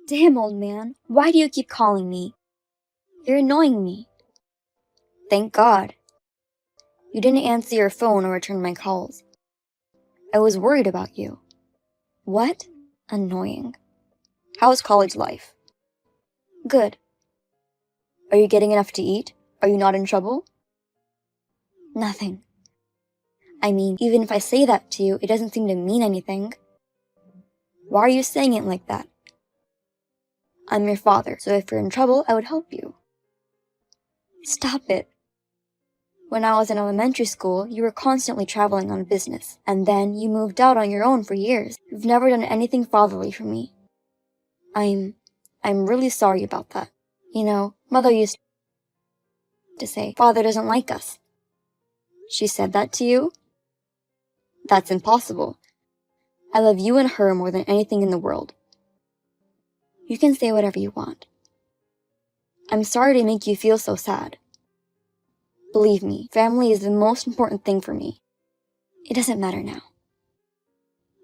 Damn, old man, why do you keep calling me? You're annoying me. Thank God. You didn't answer your phone or return my calls. I was worried about you. What? Annoying. How's college life? Good. Are you getting enough to eat? Are you not in trouble? Nothing. I mean, even if I say that to you, it doesn't seem to mean anything. Why are you saying it like that? I'm your father, so if you're in trouble, I would help you. Stop it. When I was in elementary school, you were constantly traveling on business, and then you moved out on your own for years. You've never done anything fatherly for me. I'm really sorry about that. You know, Mother used to say, Father doesn't like us. She said that to you? That's impossible. I love you and her more than anything in the world. You can say whatever you want. I'm sorry to make you feel so sad. Believe me, family is the most important thing for me. It doesn't matter now.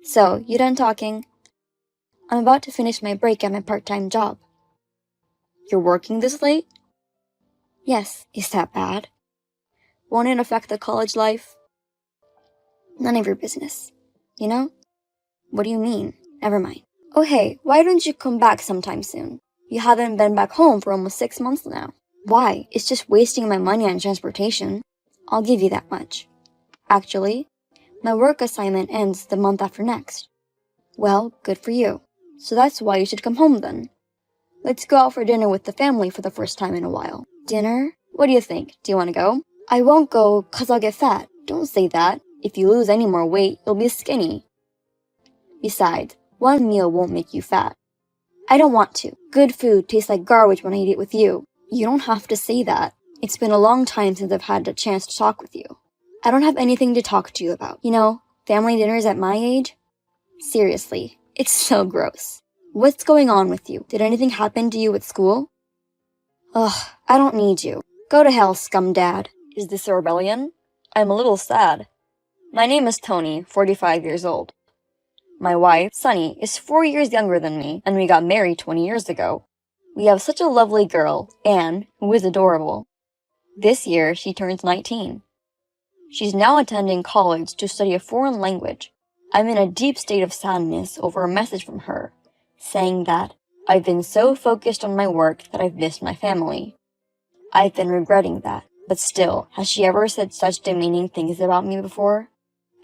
So, you done talking? I'm about to finish my break at my part-time job. You're working this late? Yes. Is that bad? Won't it affect the college life? None of your business. You know? What do you mean? Never mind. Oh hey, why don't you come back sometime soon? You haven't been back home for almost 6 months now. Why? It's just wasting my money on transportation. I'll give you that much. Actually, my work assignment ends the month after next. Well, good for you. So that's why you should come home then. Let's go out for dinner with the family for the first time in a while. Dinner? What do you think? Do you want to go? I won't go 'cause I'll get fat. Don't say that. If you lose any more weight, you'll be skinny. Besides, one meal won't make you fat. I don't want to. Good food tastes like garbage when I eat it with you. You don't have to say that. It's been a long time since I've had a chance to talk with you. I don't have anything to talk to you about. You know, family dinners at my age? Seriously, it's so gross. What's going on with you? Did anything happen to you at school? Ugh, I don't need you. Go to hell, scum dad. Is this a rebellion? I'm a little sad. My name is Tony, 45 years old. My wife, Sunny, is 4 years younger than me, and we got married 20 years ago. We have such a lovely girl, Anne, who is adorable. This year, she turns 19. She's now attending college to study a foreign language. I'm in a deep state of sadness over a message from her, saying that I've been so focused on my work that I've missed my family. I've been regretting that, but still, has she ever said such demeaning things about me before?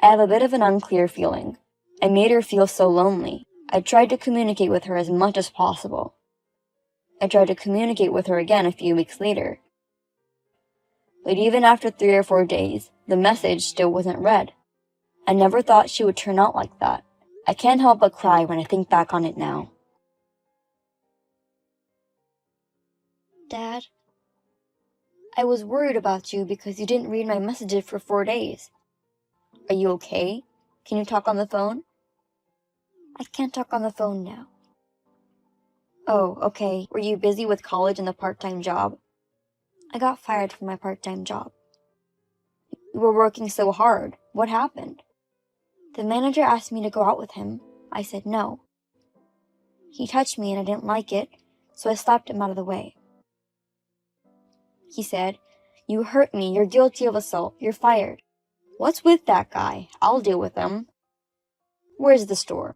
I have a bit of an unclear feeling. I made her feel so lonely. I tried to communicate with her as much as possible. I tried to communicate with her again a few weeks later. But even after 3 or 4 days, the message still wasn't read. I never thought she would turn out like that. I can't help but cry when I think back on it now. Dad, I was worried about you because you didn't read my messages for 4 days. Are you okay? Can you talk on the phone? I can't talk on the phone now. Oh, okay. Were you busy with college and the part-time job? I got fired from my part-time job. You were working so hard. What happened? The manager asked me to go out with him. I said no. He touched me and I didn't like it, so I slapped him out of the way. He said, "You hurt me. You're guilty of assault. You're fired." What's with that guy? I'll deal with him. Where's the store?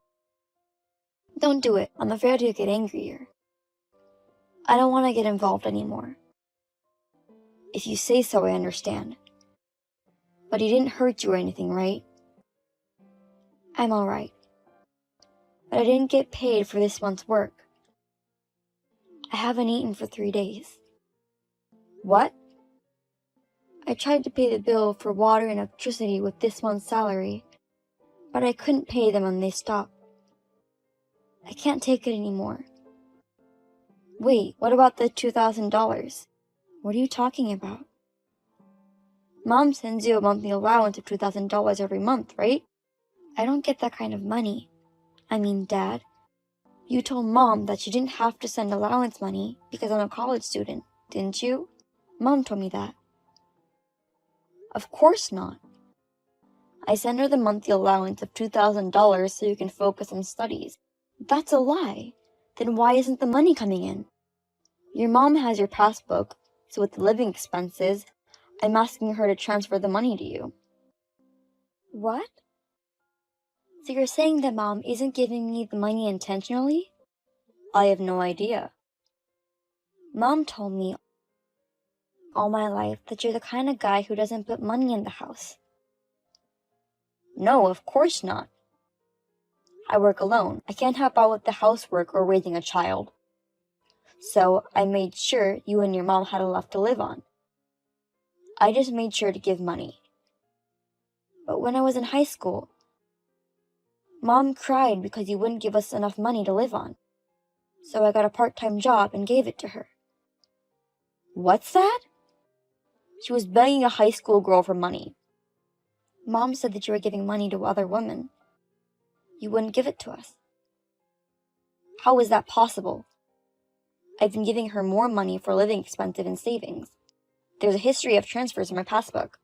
Don't do it. I'm afraid you'll get angrier. I don't want to get involved anymore. If you say so, I understand. But he didn't hurt you or anything, right? I'm alright. But I didn't get paid for this month's work. I haven't eaten for 3 days. What? I tried to pay the bill for water and electricity with this month's salary, but I couldn't pay them and they stopped. I can't take it anymore. Wait, what about the $2,000? What are you talking about? Mom sends you a monthly allowance of $2,000 every month, right? I don't get that kind of money. I mean, Dad, you told Mom that you didn't have to send allowance money because I'm a college student, didn't you? Mom told me that. Of course not. I send her the monthly allowance of $2,000 so you can focus on studies. That's a lie. Then why isn't the money coming in? Your mom has your passbook, so with the living expenses, I'm asking her to transfer the money to you. What? So you're saying that Mom isn't giving me the money intentionally? I have no idea. Mom told me all my life that you're the kind of guy who doesn't put money in the house. No, of course not. I work alone. I can't help out with the housework or raising a child. So I made sure you and your mom had enough to live on. I just made sure to give money. But when I was in high school, Mom cried because you wouldn't give us enough money to live on. So I got a part-time job and gave it to her. What's that? She was begging a high school girl for money. Mom said that you were giving money to other women. You wouldn't give it to us. How is that possible? I've been giving her more money for living expenses and savings. There's a history of transfers in my passbook.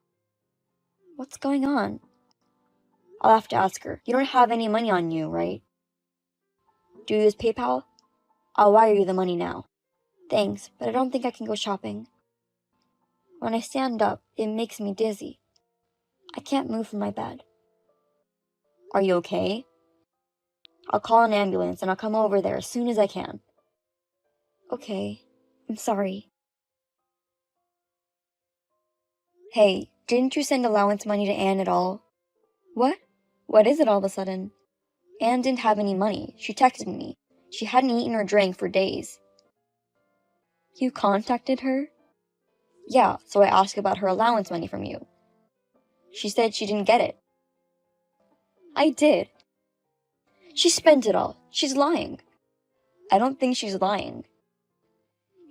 What's going on? I'll have to ask her. You don't have any money on you, right? Do you use PayPal? I'll wire you the money now. Thanks, but I don't think I can go shopping. When I stand up, it makes me dizzy. I can't move from my bed. Are you okay? I'll call an ambulance and I'll come over there as soon as I can. Okay, I'm sorry. Hey, didn't you send allowance money to Anne at all? What? What is it all of a sudden? Anne didn't have any money. She texted me. She hadn't eaten or drank for days. You contacted her? Yeah, so I asked about her allowance money from you. She said she didn't get it. I did. She spent it all. She's lying. I don't think she's lying.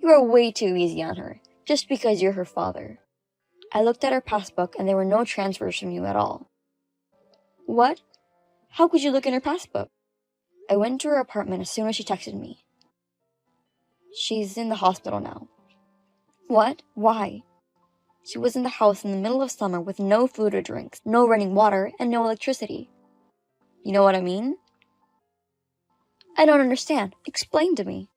You are way too easy on her, just because you're her father. I looked at her passbook and there were no transfers from you at all. What? How could you look in her passbook? I went to her apartment as soon as she texted me. She's in the hospital now. What? Why? She was in the house in the middle of summer with no food or drinks, no running water, and no electricity. You know what I mean? I don't understand. Explain to me.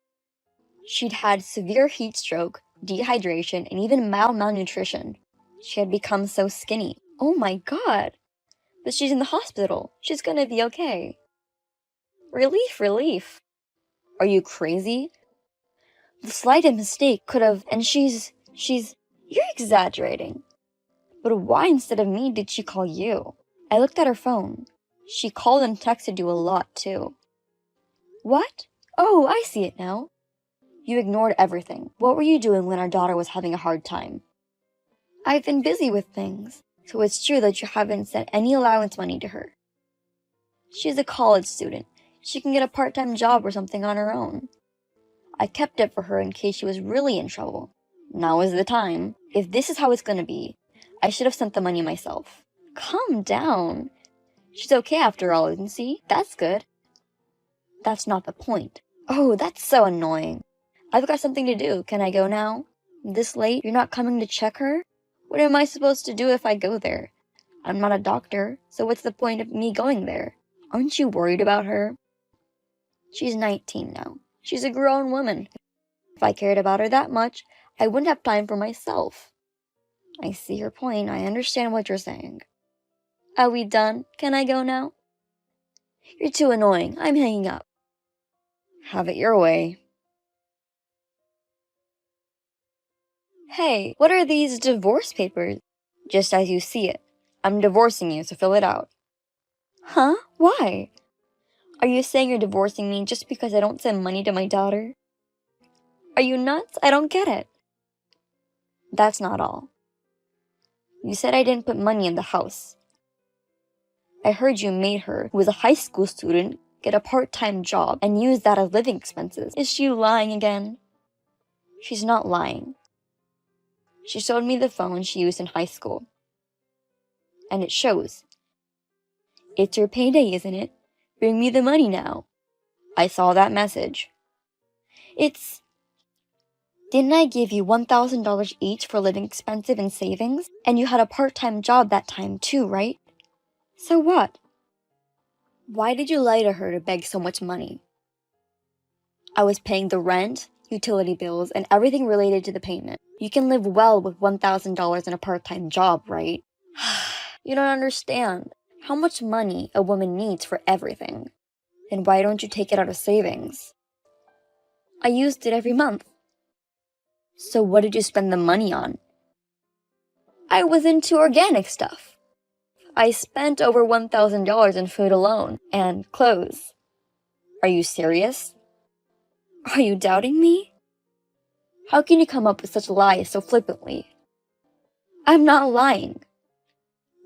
She'd had severe heat stroke, dehydration, and even mild malnutrition. She had become so skinny. Oh my god! But she's in the hospital. She's gonna be okay. Relief, relief. Are you crazy? The slightest mistake could have, and you're exaggerating. But why instead of me did she call you? I looked at her phone. She called and texted you a lot too. What? Oh, I see it now. You ignored everything. What were you doing when our daughter was having a hard time? I've been busy with things, so it's true that you haven't sent any allowance money to her. She's a college student. She can get a part-time job or something on her own. I kept it for her in case she was really in trouble. Now is the time. If this is how it's gonna be, I should have sent the money myself. Calm down. She's okay after all, isn't she? That's good. That's not the point. Oh, that's so annoying. I've got something to do. Can I go now? This late? You're not coming to check her? What am I supposed to do if I go there? I'm not a doctor, so what's the point of me going there? Aren't you worried about her? She's 19 now. She's a grown woman. If I cared about her that much, I wouldn't have time for myself. I see your point. I understand what you're saying. Are we done? Can I go now? You're too annoying. I'm hanging up. Have it your way. Hey, what are these divorce papers? Just as you see it. I'm divorcing you, so fill it out. Huh? Why? Are you saying you're divorcing me just because I don't send money to my daughter? Are you nuts? I don't get it. That's not all. You said I didn't put money in the house. I heard you made her, who was a high school student, get a part-time job and use that as living expenses. Is she lying again? She's not lying. She showed me the phone she used in high school. And it shows. It's your payday, isn't it? Bring me the money now. I saw that message. Didn't I give you $1,000 each for living expenses and savings? And you had a part-time job that time too, right? So what? Why did you lie to her to beg so much money? I was paying the rent, utility bills, and everything related to the payment. You can live well with $1,000 in a part-time job, right? You don't understand how much money a woman needs for everything. Then why don't you take it out of savings? I used it every month. So what did you spend the money on? I was into organic stuff. I spent over $1,000 in food alone, and clothes. Are you serious? Are you doubting me? How can you come up with such lies so flippantly? I'm not lying.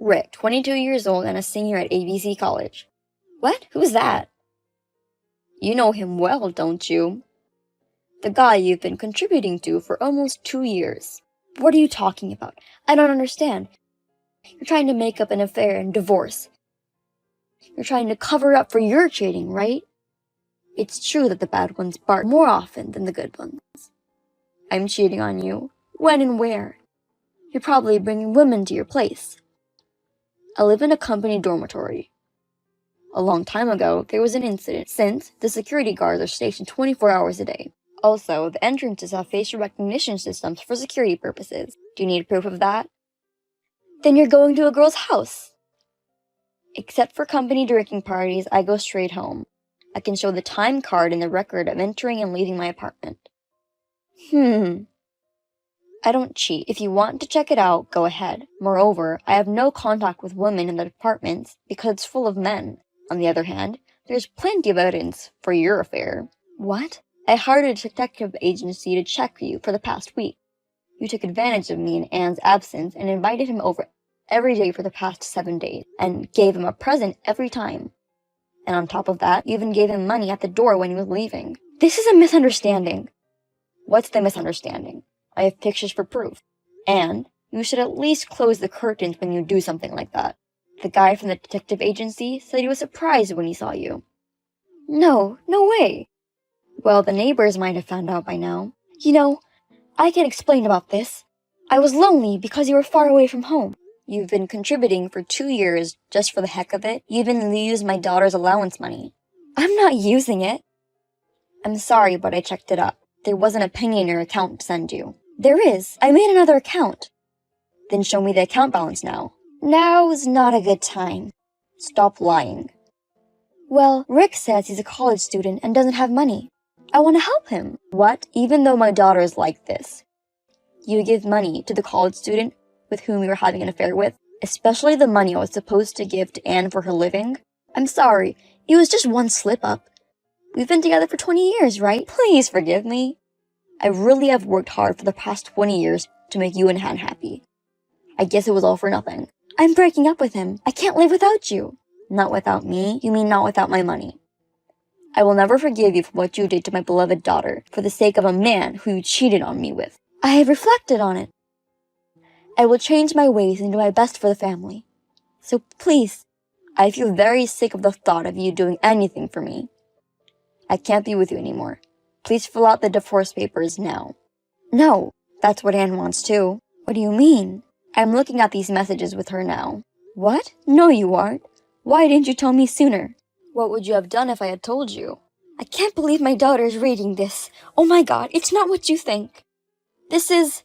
Rick, 22 years old and a senior at ABC College. What? Who's that? You know him well, don't you? The guy you've been contributing to for almost 2 years. What are you talking about? I don't understand. You're trying to make up an affair and divorce. You're trying to cover up for your cheating, right? It's true that the bad ones bark more often than the good ones. I'm cheating on you. When and where? You're probably bringing women to your place. I live in a company dormitory. A long time ago, there was an incident, since the security guards are stationed 24 hours a day. Also, the entrances have facial recognition systems for security purposes. Do you need proof of that? Then you're going to a girl's house. Except for company drinking parties, I go straight home. I can show the time card in the record of entering and leaving my apartment. I don't cheat. If you want to check it out, go ahead. Moreover, I have no contact with women in the departments because it's full of men. On the other hand, there's plenty of evidence for your affair. What? I hired a detective agency to check you for the past week. You took advantage of me in Anne's absence and invited him over every day for the past 7 days, and gave him a present every time. And on top of that, you even gave him money at the door when he was leaving. This is a misunderstanding. What's the misunderstanding? I have pictures for proof. And you should at least close the curtains when you do something like that. The guy from the detective agency said he was surprised when he saw you. No way. Well, the neighbors might have found out by now. You know, I can explain about this. I was lonely because you were far away from home. You've been contributing for 2 years just for the heck of it. You even used my daughter's allowance money. I'm not using it. I'm sorry, but I checked it up. There wasn't a penny in your account to send you. There is. I made another account. Then show me the account balance now. Now's not a good time. Stop lying. Well, Rick says he's a college student and doesn't have money. I want to help him. What? Even though my daughter is like this, you give money to the college student with whom you were having an affair with, especially the money I was supposed to give to Anne for her living? I'm sorry, it was just one slip-up. We've been together for 20 years, right? Please forgive me. I really have worked hard for the past 20 years to make you and Han happy. I guess it was all for nothing. I'm breaking up with him. I can't live without you. Not without me? You mean not without my money? I will never forgive you for what you did to my beloved daughter for the sake of a man who you cheated on me with. I have reflected on it. I will change my ways and do my best for the family. So please, I feel very sick of the thought of you doing anything for me. I can't be with you anymore. Please fill out the divorce papers now. No, that's what Anne wants too. What do you mean? I'm looking at these messages with her now. What? No, you aren't. Why didn't you tell me sooner? What would you have done if I had told you? I can't believe my daughter is reading this. Oh my God, it's not what you think. This is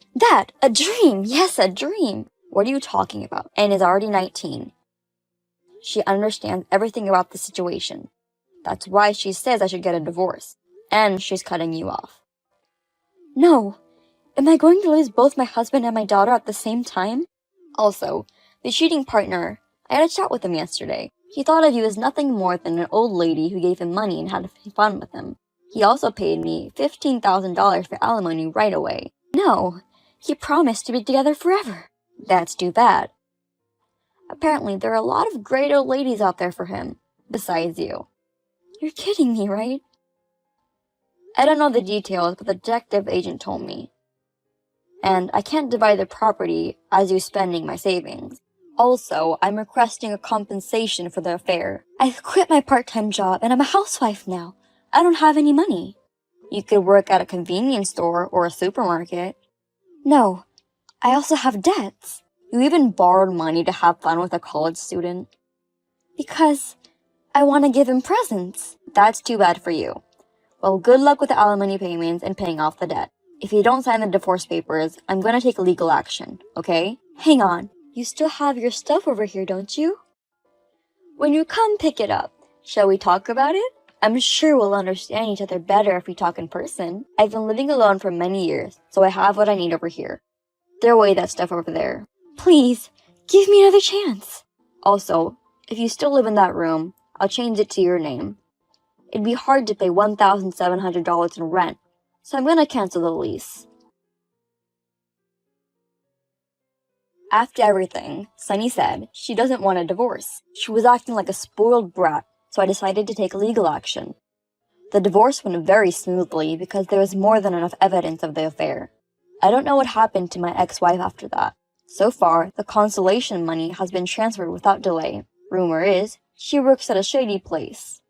a dream. Yes, a dream. What are you talking about? Anne is already 19. She understands everything about the situation. That's why she says I should get a divorce. And she's cutting you off. No. Am I going to lose both my husband and my daughter at the same time? Also, the cheating partner, I had a chat with him yesterday. He thought of you as nothing more than an old lady who gave him money and had fun with him. He also paid me $15,000 for alimony right away. No, he promised to be together forever. That's too bad. Apparently, there are a lot of great old ladies out there for him, besides you. You're kidding me, right? I don't know the details, but the detective agent told me. And I can't divide the property as you spending my savings. Also, I'm requesting a compensation for the affair. I've quit my part-time job and I'm a housewife now. I don't have any money. You could work at a convenience store or a supermarket. No, I also have debts. You even borrowed money to have fun with a college student. Because I want to give him presents. That's too bad for you. Well, good luck with the alimony payments and paying off the debt. If you don't sign the divorce papers, I'm gonna take legal action, okay? Hang on, you still have your stuff over here, don't you? When you come pick it up, shall we talk about it? I'm sure we'll understand each other better if we talk in person. I've been living alone for many years, so I have what I need over here. Throw away that stuff over there. Please, give me another chance. Also, if you still live in that room, I'll change it to your name. It'd be hard to pay $1,700 in rent, so I'm gonna cancel the lease. After everything, Sunny said she doesn't want a divorce. She was acting like a spoiled brat, so I decided to take legal action. The divorce went very smoothly because there was more than enough evidence of the affair. I don't know what happened to my ex-wife after that. So far, the consolation money has been transferred without delay. Rumor is, she works at a shady place.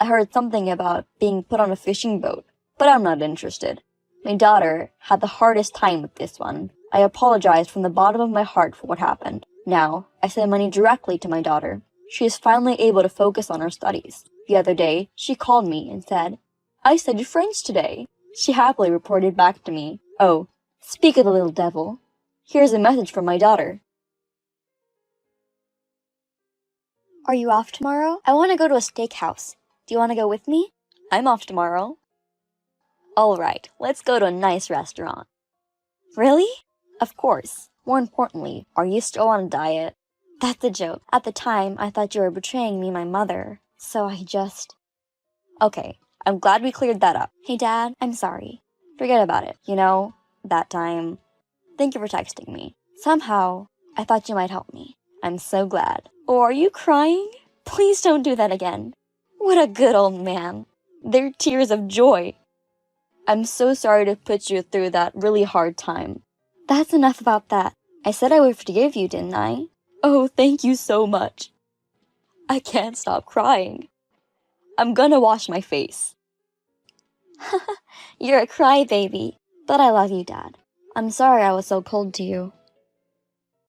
I heard something about being put on a fishing boat, but I'm not interested. My daughter had the hardest time with this one. I apologized from the bottom of my heart for what happened. Now, I send money directly to my daughter. She is finally able to focus on her studies. The other day, she called me and said, "I studied French today." She happily reported back to me, "Oh, speak of the little devil. Here's a message from my daughter." Are you off tomorrow? I want to go to a steakhouse. Do you want to go with me? I'm off tomorrow. Alright, let's go to a nice restaurant. Really? Of course. More importantly, are you still on a diet? That's a joke. At the time, I thought you were betraying me, my mother. So I just... Okay, I'm glad we cleared that up. Hey Dad, I'm sorry. Forget about it. You know, that time. Thank you for texting me. Somehow, I thought you might help me. I'm so glad. Oh, are you crying? Please don't do that again. What a good old man. They're tears of joy. I'm so sorry to put you through that really hard time. That's enough about that. I said I would forgive you, didn't I? Oh, thank you so much. I can't stop crying. I'm gonna wash my face. You're a crybaby, but I love you, Dad. I'm sorry I was so cold to you.